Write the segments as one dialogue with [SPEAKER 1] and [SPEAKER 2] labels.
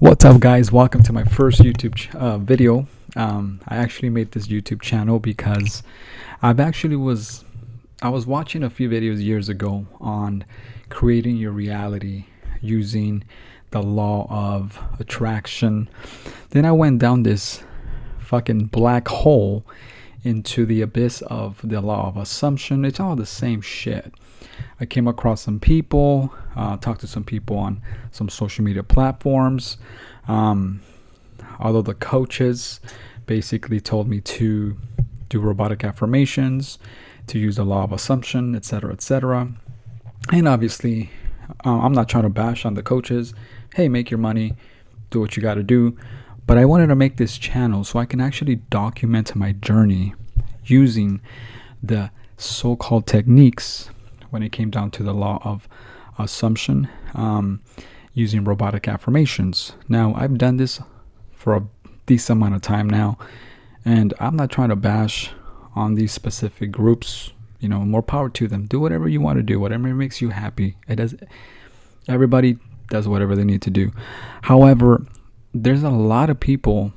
[SPEAKER 1] What's up, guys? Welcome to my first YouTube video. I actually made this YouTube channel because I was watching a few videos years ago on creating your reality using the law of attraction. Then I went down this fucking black hole into the abyss of the law of assumption. It's all the same shit. I came across some people, talked to some people on some social media platforms. Although the coaches basically told me to do robotic affirmations, to use the law of assumption, etc., etc. And obviously, I'm not trying to bash on the coaches. Hey, make your money, do what you got to do. But I wanted to make this channel so I can actually document my journey using the so-called techniques when it came down to the law of assumption, using robotic affirmations. Now, I've done this for a decent amount of time now, and I'm not trying to bash on these specific groups. More power to them. Do whatever you want to do, whatever makes you happy. Everybody does whatever they need to do. However, there's a lot of people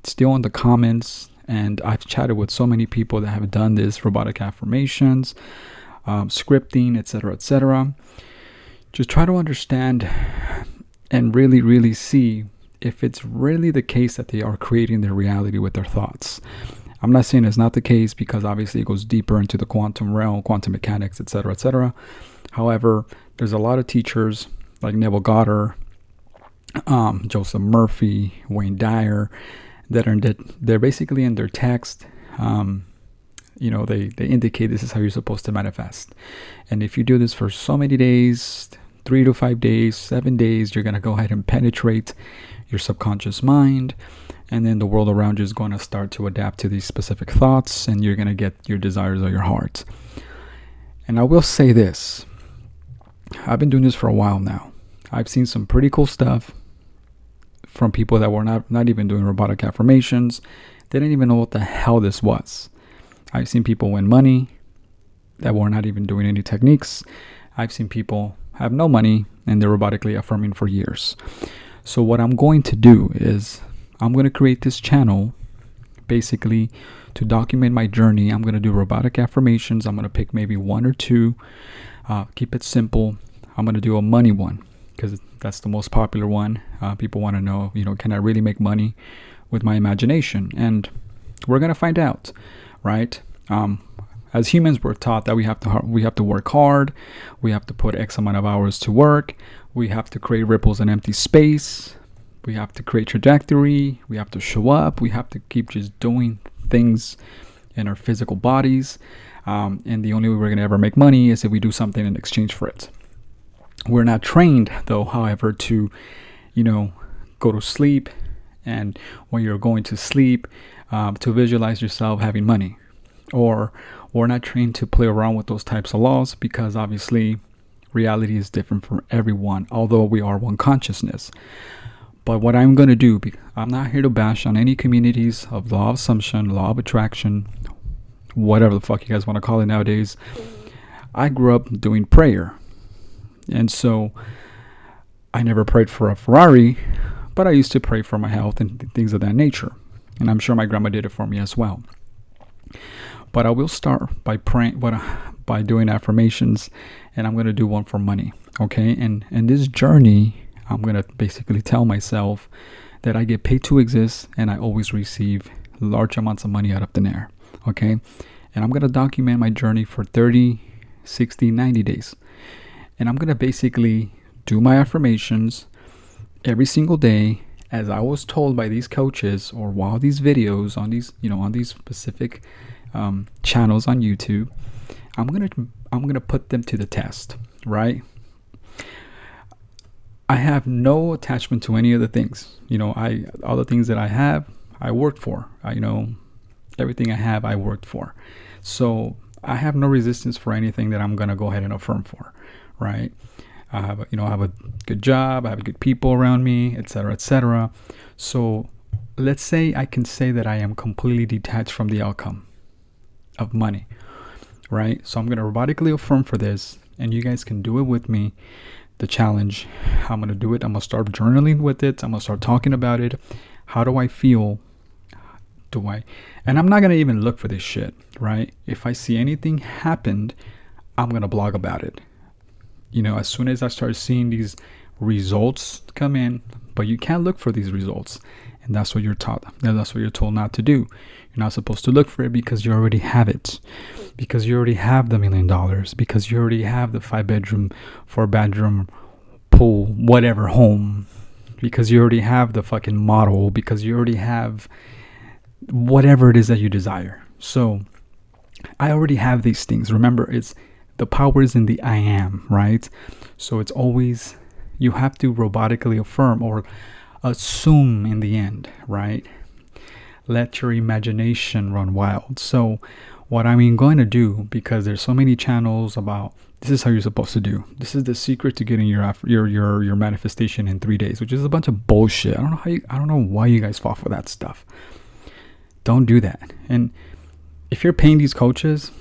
[SPEAKER 1] still in the comments, and I've chatted with so many people that have done this robotic affirmations, scripting, etc., etc. Just try to understand and really see if it's really the case that they are creating their reality with their thoughts. I'm not saying it's not the case, because obviously it goes deeper into the quantum realm, quantum mechanics, etc., etc. However, there's a lot of teachers like Neville Goddard, Joseph Murphy, Wayne Dyer, they're basically in their text. They indicate this is how you're supposed to manifest. And if you do this for so many days, 3 to 5 days, 7 days, you're going to go ahead and penetrate your subconscious mind. And then the world around you is going to start to adapt to these specific thoughts, and you're going to get your desires of your heart. And I will say this. I've been doing this for a while now. I've seen some pretty cool stuff from people that were not even doing robotic affirmations. They didn't even know what the hell this was. I've seen people win money that were not even doing any techniques. I've seen people have no money and they're robotically affirming for years. So what I'm going to do is I'm going to create this channel basically to document my journey. I'm going to do robotic affirmations. I'm going to pick maybe one or two, keep it simple. I'm going to do a money one because that's the most popular one. People want to know, can I really make money with my imagination? And we're going to find out. Right? As humans, we're taught that we have to work hard. We have to put X amount of hours to work. We have to create ripples in empty space. We have to create trajectory. We have to show up. We have to keep just doing things in our physical bodies. And the only way we're going to ever make money is if we do something in exchange for it. We're not trained, though, however, to, go to sleep. And when you're going to sleep, to visualize yourself having money. Or we're not trained to play around with those types of laws, because obviously reality is different for everyone, although we are one consciousness. But what I'm going to do, I'm not here to bash on any communities of law of assumption, law of attraction, whatever the fuck you guys want to call it nowadays. I grew up doing prayer. And so I never prayed for a Ferrari, but I used to pray for my health and things of that nature. And I'm sure my grandma did it for me as well. But I will start by praying, by doing affirmations, and I'm going to do one for money. Okay. And in this journey, I'm going to basically tell myself that I get paid to exist, and I always receive large amounts of money out of thin air. Okay. And I'm going to document my journey for 30, 60, 90 days. And I'm going to basically do my affirmations every single day, as I was told by these coaches, or while these videos on these specific channels on YouTube. I'm gonna put them to the test, right? I have no attachment to any of the things. All the things that I have, I worked for. Everything I have, I worked for. So I have no resistance for anything that I'm gonna go ahead and affirm for, right? I have a good job. I have good people around me, etc., etc. So let's say I can say that I am completely detached from the outcome of money, right? So I'm going to robotically affirm for this, and you guys can do it with me, the challenge. How I'm going to do it. I'm going to start journaling with it. I'm going to start talking about it. How do I feel? And I'm not going to even look for this shit, right? If I see anything happened, I'm going to blog about it. As soon as I start seeing these results come in, but you can't look for these results. And that's what you're taught. That's what you're told not to do. You're not supposed to look for it because you already have it. Because you already have the $1 million. Because you already have the 5-bedroom, 4-bedroom, pool, whatever home. Because you already have the fucking model. Because you already have whatever it is that you desire. So I already have these things. Remember, the power is in the I am, right? So it's always, you have to robotically affirm or assume in the end, right? Let your imagination run wild. So what I'm going to do, because there's so many channels about this is how you're supposed to do. This is the secret to getting your manifestation in 3 days, which is a bunch of bullshit. I don't know why you guys fall for that stuff. Don't do that. And if you're paying these coaches,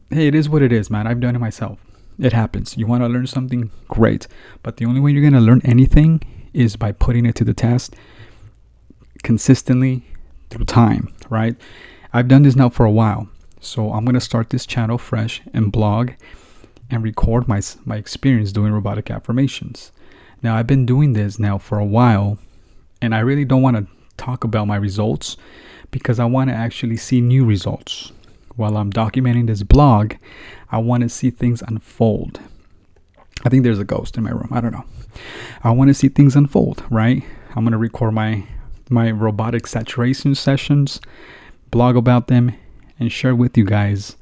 [SPEAKER 1] hey, it is what it is, man. I've done it myself. It happens. You want to learn something? Great. But the only way you're going to learn anything is by putting it to the test consistently through time, right? I've done this now for a while. So I'm going to start this channel fresh and blog and record my experience doing robotic affirmations. Now, I've been doing this now for a while, and I really don't want to talk about my results because I want to actually see new results. While I'm documenting this blog, I want to see things unfold. I think there's a ghost in my room. I don't know. I want to see things unfold, right? I'm going to record my robotic saturation sessions, blog about them, and share with you guys,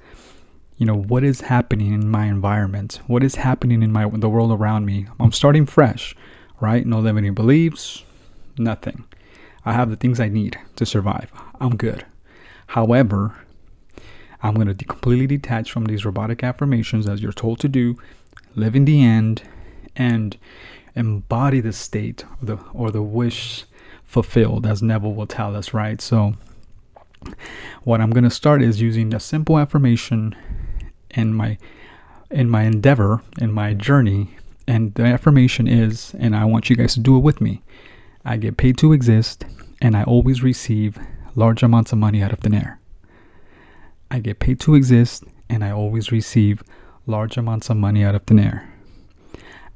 [SPEAKER 1] what is happening in my environment, what is happening in the world around me. I'm starting fresh, right? No limiting beliefs, nothing. I have the things I need to survive. I'm good. However, I'm going to completely detach from these robotic affirmations as you're told to do, live in the end, and embody the state or the wish fulfilled, as Neville will tell us, right? So what I'm going to start is using a simple affirmation in my endeavor, in my journey. And the affirmation is, and I want you guys to do it with me, I get paid to exist, and I always receive large amounts of money out of thin air. I get paid to exist, and I always receive large amounts of money out of thin air.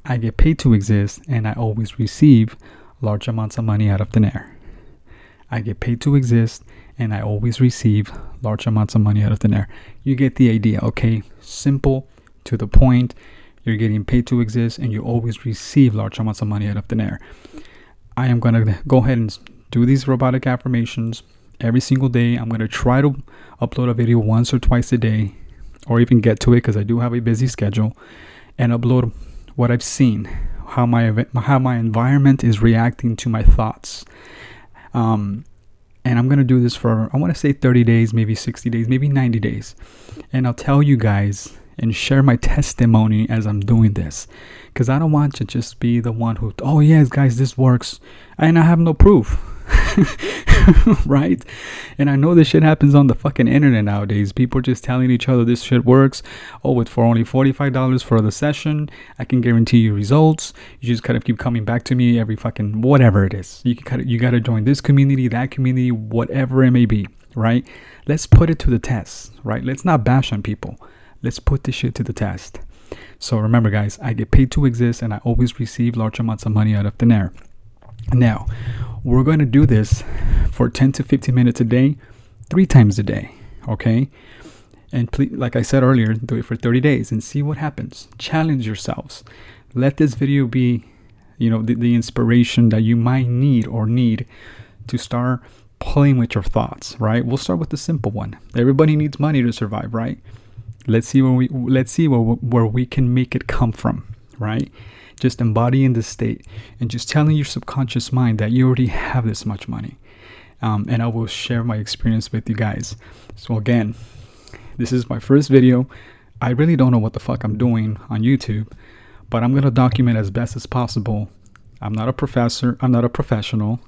[SPEAKER 1] I get paid to exist, and I always receive large amounts of money out of thin air. I get paid to exist, and I always receive large amounts of money out of thin air. You get the idea, okay? Simple, to the point. You're getting paid to exist, and you always receive large amounts of money out of thin air. I am going to go ahead and do these robotic affirmations every single day. I'm going to try to upload a video once or twice a day, or even get to it because I do have a busy schedule, and upload what I've seen, how my environment is reacting to my thoughts. And I'm going to do this for, I want to say 30 days, maybe 60 days, maybe 90 days. And I'll tell you guys and share my testimony as I'm doing this. Because I don't want to just be the one who, oh yes, guys, this works. And I have no proof. Right? And I know this shit happens on the fucking internet nowadays. People are just telling each other this shit works. Oh, it's for only $45 for the session. I can guarantee you results. You just kind of keep coming back to me every fucking whatever it is. You got to join this community, that community, whatever it may be, right? Let's put it to the test, right? Let's not bash on people. Let's put this shit to the test. So remember, guys, I get paid to exist, and I always receive large amounts of money out of thin air. Now, we're going to do this for 10 to 15 minutes a day, 3 times a day, okay? And please, like I said earlier, do it for 30 days and see what happens. Challenge yourselves. Let this video be, the inspiration that you might need to start playing with your thoughts, right? We'll start with the simple one. Everybody needs money to survive, right? Let's see where we can make it come from, right? Just embodying the state and just telling your subconscious mind that you already have this much money. And I will share my experience with you guys. So again, this is my first video. I really don't know what the fuck I'm doing on YouTube, but I'm going to document as best as possible. I'm not a professor. I'm not a professional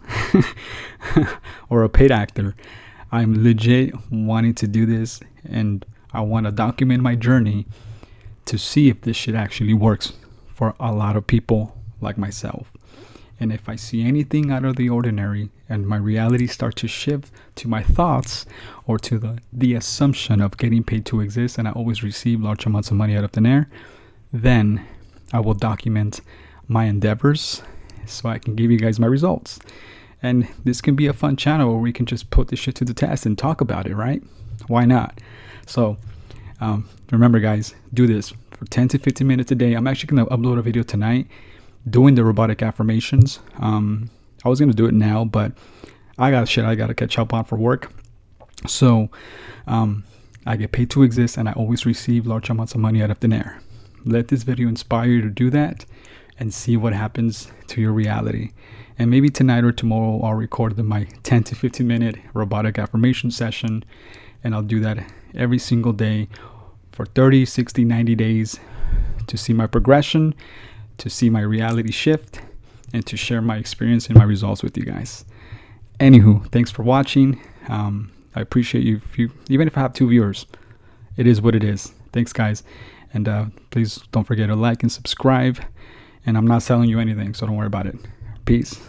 [SPEAKER 1] or a paid actor. I'm legit wanting to do this, and I want to document my journey to see if this shit actually works for a lot of people like myself. And if I see anything out of the ordinary and my reality starts to shift to my thoughts or to the assumption of getting paid to exist and I always receive large amounts of money out of thin air, then I will document my endeavors so I can give you guys my results. And this can be a fun channel where we can just put this shit to the test and talk about it, right? Why not? So remember, guys, do this for 10 to 15 minutes a day. I'm actually going to upload a video tonight doing the robotic affirmations. I was going to do it now, but I got to catch up on for work. So I get paid to exist and I always receive large amounts of money out of thin air. Let this video inspire you to do that and see what happens to your reality. And maybe tonight or tomorrow I'll record my 10 to 15 minute robotic affirmation session, and I'll do that every single day for 30, 60, 90 days to see my progression, to see my reality shift, and to share my experience and my results with you guys. Anywho, thanks for watching. I appreciate you. Even if I have 2 viewers, it is what it is. Thanks, guys. And please don't forget to like and subscribe. And I'm not selling you anything, so don't worry about it. Peace.